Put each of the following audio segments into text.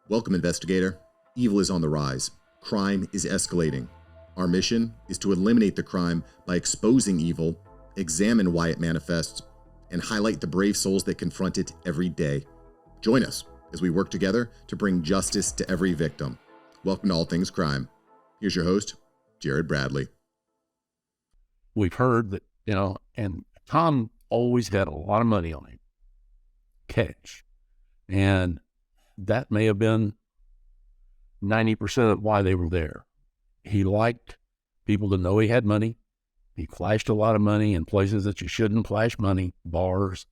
Welcome, investigator. Evil is on the rise. Crime is escalating. Our mission is to eliminate the crime by exposing evil, examine why it manifests, and highlight the brave souls that confront it every day. Join us as we work together to bring justice to every victim. Welcome to All Things Crime. Here's your host, Jared Bradley. We've heard that, and Tom always had a lot of money on him, cash. And that may have been 90% of why they were there. He liked people to know he had money. He flashed a lot of money in places that you shouldn't flash money, bars,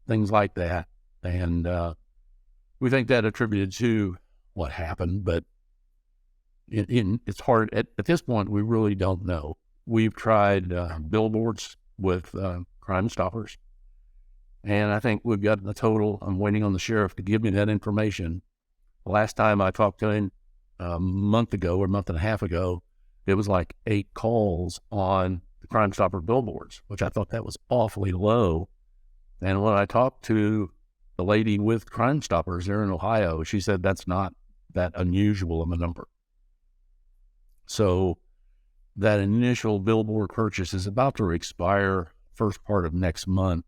things like that. And we think that attributed to what happened, but it's hard. At this point, we really don't know. We've tried billboards with Crime Stoppers, and I think we've got the total. I'm waiting on the sheriff to give me that information. The last time I talked to him a month ago or a month and a half ago, it was like 8 calls on the Crime Stopper billboards, which I thought that was awfully low. And when I talked to the lady with Crime Stoppers there in Ohio, she said that's not that unusual of a number. So that initial billboard purchase is about to expire first part of next month.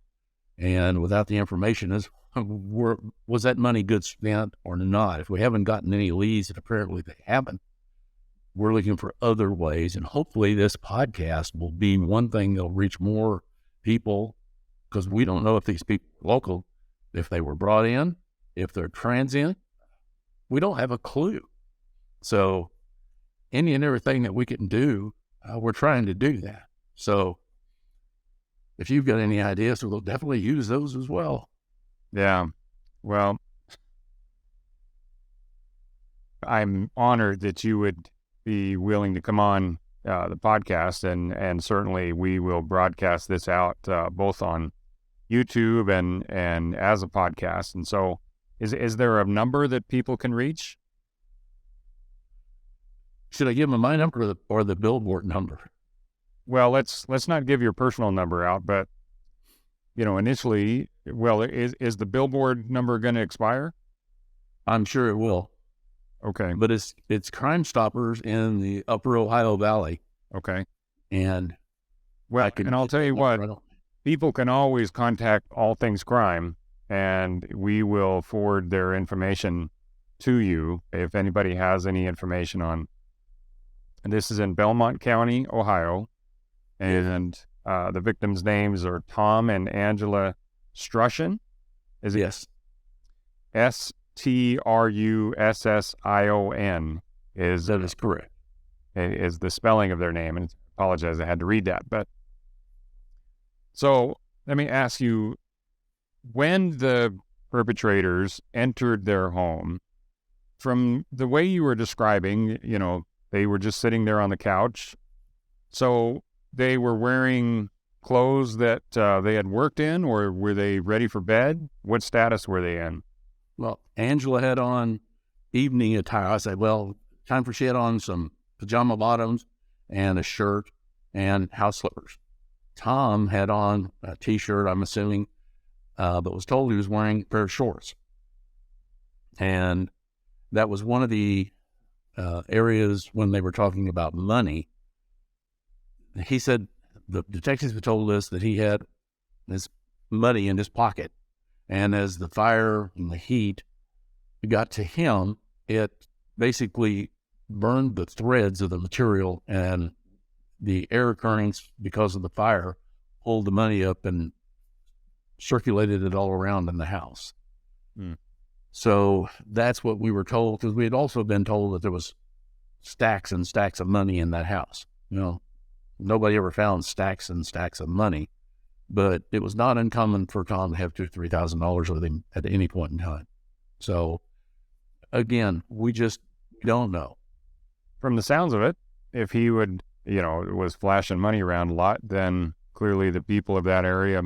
And without the information, was that money good spent or not? If we haven't gotten any leads, and apparently they haven't, we're looking for other ways. And hopefully this podcast will be one thing that'll reach more people, because we don't know if these people are local, if they were brought in, if they're transient. We don't have a clue. So any and everything that we can do, we're trying to do that. So if you've got any ideas, we'll definitely use those as well. Yeah. Well, I'm honored that you would be willing to come on the podcast, and certainly we will broadcast this out both on YouTube and as a podcast. And so is there a number that people can reach? Should I give them my number or the billboard number? Well, let's not give your personal number out, but initially, is the billboard number going to expire? I'm sure it will. Okay. But it's Crime Stoppers in the Upper Ohio Valley. Okay. And I'll tell you what, people can always contact All Things Crime, and we will forward their information to you if anybody has any information on. And this is in Belmont County, Ohio. And the victims' names are Tom and Angela Strussion. Is it? Yes. Strussion That is correct. Is the spelling of their name. And I apologize, I had to read that. But so let me ask you, when the perpetrators entered their home, from the way you were describing, they were just sitting there on the couch. So they were wearing clothes that they had worked in, or were they ready for bed? What status were they in? Well, Angela had on evening attire. I said, well, she had on some pajama bottoms and a shirt and house slippers. Tom had on a T-shirt, I'm assuming, but was told he was wearing a pair of shorts. And that was one of the areas when they were talking about money. He said the detectives had told us that he had his money in his pocket. And as the fire and the heat got to him, it basically burned the threads of the material, and the air currents, because of the fire, pulled the money up and circulated it all around in the house. Mm. So that's what we were told, because we had also been told that there was stacks and stacks of money in that house. Nobody ever found stacks and stacks of money, but it was not uncommon for Tom to have $2,000 to $3,000 with him at any point in time. So again, we just don't know. From the sounds of it, if he would, was flashing money around a lot, then clearly the people of that area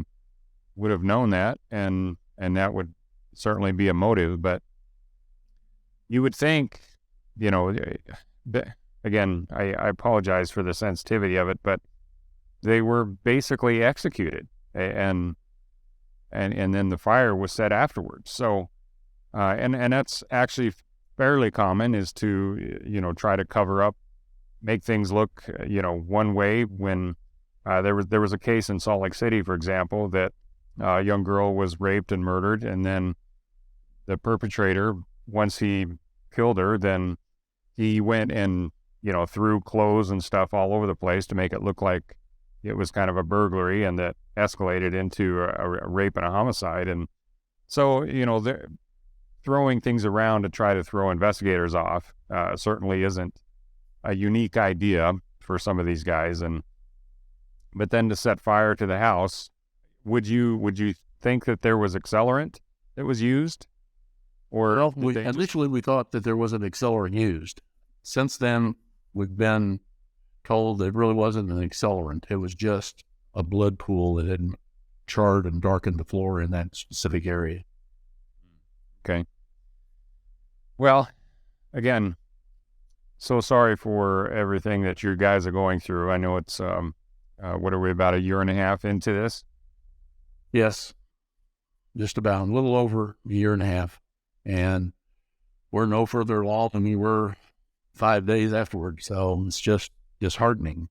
would have known that, and that would certainly be a motive. But you would think, again, I apologize for the sensitivity of it, but they were basically executed, and then the fire was set afterwards. So And that's actually fairly common, is to, try to cover up, make things look, one way when there was a case in Salt Lake City, for example, that a young girl was raped and murdered, and then the perpetrator, once he killed her, then he went and, threw clothes and stuff all over the place to make it look like it was kind of a burglary, and that escalated into a rape and a homicide. And so, they're throwing things around to try to throw investigators off certainly isn't a unique idea for some of these guys. But then to set fire to the house, would you think that there was accelerant that was used? Or Well, initially we thought that there was an accelerant used. Since then, we've been told that it really wasn't an accelerant. It was just a blood pool that had charred and darkened the floor in that specific area. Okay. Well, again, so sorry for everything that you guys are going through. I know it's, what are we, about a year and a half into this? Yes, just about a little over a year and a half. And we're no further along than we were 5 days afterward. So it's just disheartening.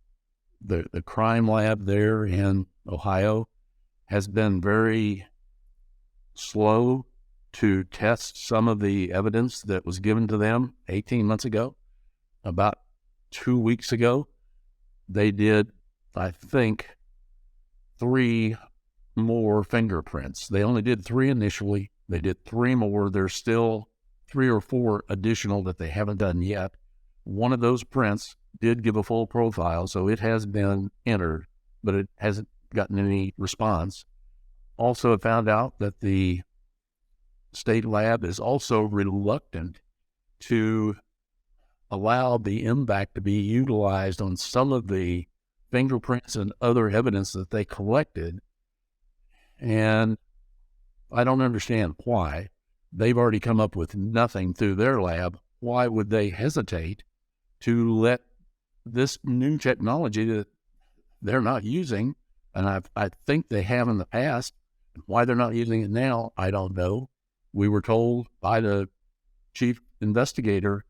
The crime lab there in Ohio has been very slow to test some of the evidence that was given to them 18 months ago. About 2 weeks ago, they did, I think, 3 more fingerprints. They only did 3 initially. They did 3 more. There's still 3 or 4 additional that they haven't done yet. One of those prints did give a full profile, so it has been entered, but it hasn't gotten any response. Also, I found out that the state lab is also reluctant to allow the MVAC to be utilized on some of the fingerprints and other evidence that they collected. And I don't understand why. They've already come up with nothing through their lab. Why would they hesitate to let this new technology that they're not using, and I think they have in the past, why they're not using it now, I don't know. We were told by the chief investigator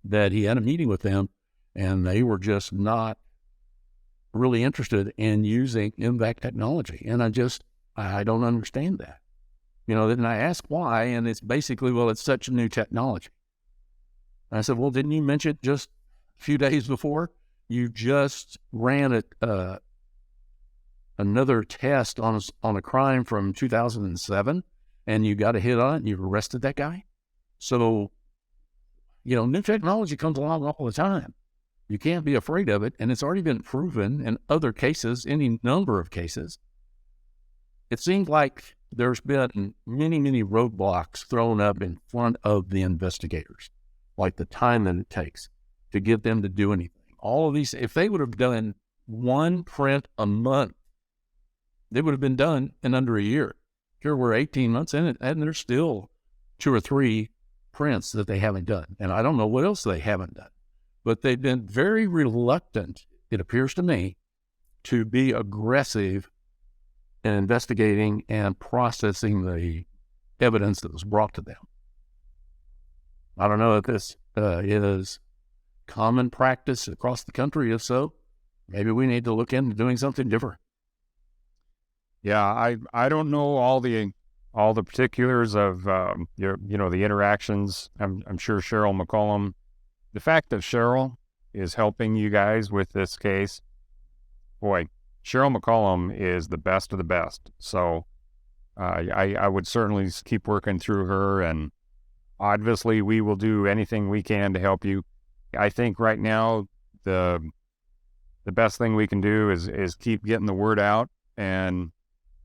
that he had a meeting with them, and they were just not really interested in using MVAC technology. And I don't understand that. Then I asked why, and it's basically, well, it's such a new technology. And I said, well, didn't you mention just a few days before? You just ran another test on a crime from 2007, and you got a hit on it, and you arrested that guy. So, new technology comes along all the time. You can't be afraid of it, and it's already been proven in other cases, any number of cases. It seems like there's been many, many roadblocks thrown up in front of the investigators, like the time that it takes to get them to do anything. All of these, if they would have done 1 print a month, they would have been done in under a year. Here we're 18 months in it, and there's still 2 or 3 prints that they haven't done. And I don't know what else they haven't done. But they've been very reluctant, it appears to me, to be aggressive in investigating and processing the evidence that was brought to them. I don't know if this is common practice across the country. If so, maybe we need to look into doing something different. Yeah, I don't know all the particulars of the interactions. I'm sure Cheryl McCollum. The fact that Cheryl is helping you guys with this case, boy, Cheryl McCollum is the best of the best. So I would certainly keep working through her, and obviously we will do anything we can to help you. I think right now the best thing we can do is keep getting the word out and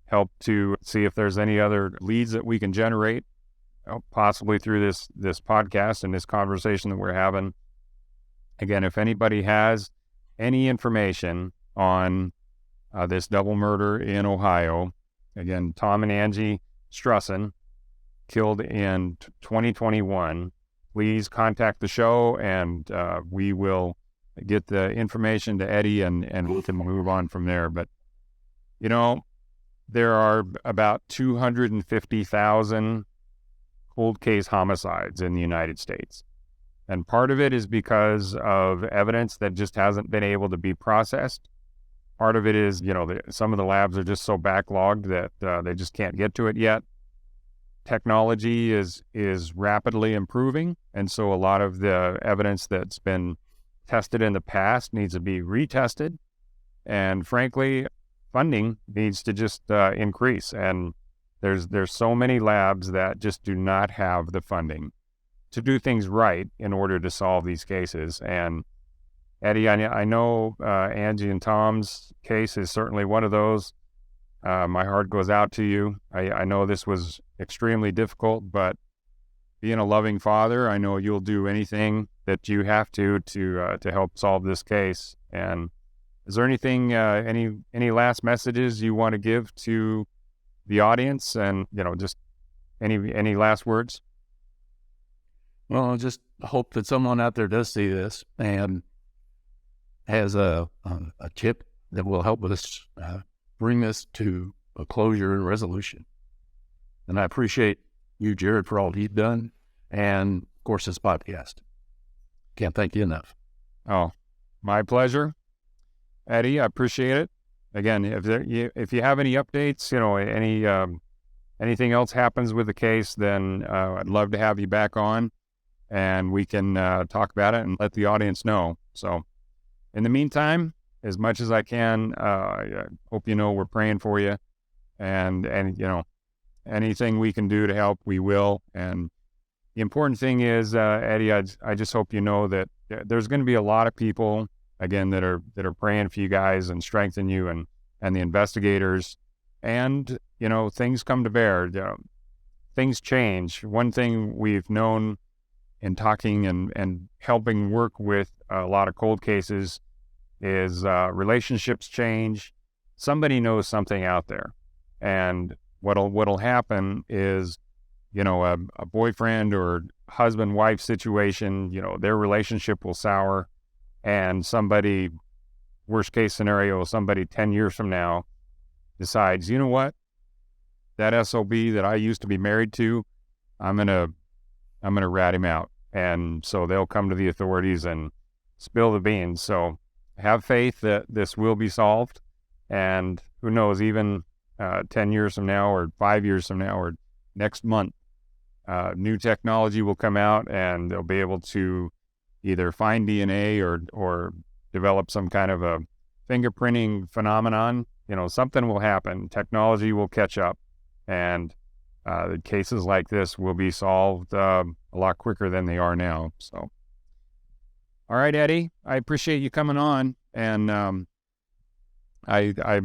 help to see if there's any other leads that we can generate, possibly through this podcast and this conversation that we're having. Again, if anybody has any information on this double murder in Ohio, again, Tom and Angie Strussion, killed in 2021, please contact the show, and we will get the information to Eddie, and we can move on from there. But, there are about 250,000 cold case homicides in the United States. And part of it is because of evidence that just hasn't been able to be processed. Part of it is, some of the labs are just so backlogged that they just can't get to it yet. Technology is rapidly improving, and so a lot of the evidence that's been tested in the past needs to be retested. And frankly, funding needs to just increase. And there's so many labs that just do not have the funding to do things right in order to solve these cases. And Eddie, I know Angie and Tom's case is certainly one of those. My heart goes out to you. I know this was extremely difficult, but being a loving father, I know you'll do anything that you have to help solve this case. And is there anything, any last messages you want to give to the audience, and just any last words? Well, I just hope that someone out there does see this and has a tip that will help us bring this to a closure and resolution. And I appreciate you, Jared, for all you've done, and of course this podcast. Can't thank you enough. Oh, my pleasure, Eddie. I appreciate it. Again, if you have any updates, anything else happens with the case, then I'd love to have you back on, and we can talk about it and let the audience know. So, in the meantime, as much as I can, I hope we're praying for you, and anything we can do to help, we will. And the important thing is, Eddie, I just hope that there's going to be a lot of people, again, that are praying for you guys and strengthen you and the investigators. And things come to bear. Things change. One thing we've known in talking and helping work with a lot of cold cases is relationships change. Somebody knows something out there, and what'll happen is a boyfriend or husband-wife situation, their relationship will sour, and somebody, worst case scenario, somebody 10 years from now decides, you know what, that SOB that I used to be married to, I'm gonna rat him out. And so they'll come to the authorities and spill the beans. So have faith that this will be solved. And who knows, even 10 years from now or 5 years from now or next month, new technology will come out, and they'll be able to either find DNA or develop some kind of a fingerprinting phenomenon. Something will happen. Technology will catch up, and cases like this will be solved a lot quicker than they are now. So, all right, Eddie, I appreciate you coming on, and I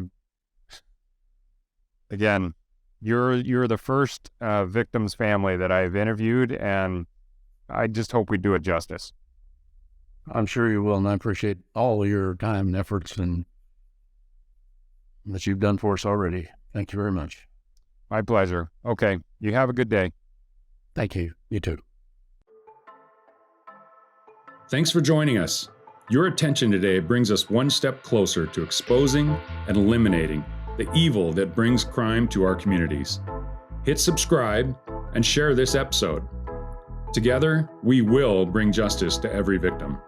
again, you're the first victim's family that I've interviewed, and I just hope we do it justice. I'm sure you will, and I appreciate all your time and efforts and that you've done for us already. Thank you very much. My pleasure. Okay, you have a good day. Thank you. You too. Thanks for joining us. Your attention today brings us one step closer to exposing and eliminating the evil that brings crime to our communities. Hit subscribe and share this episode. Together, we will bring justice to every victim.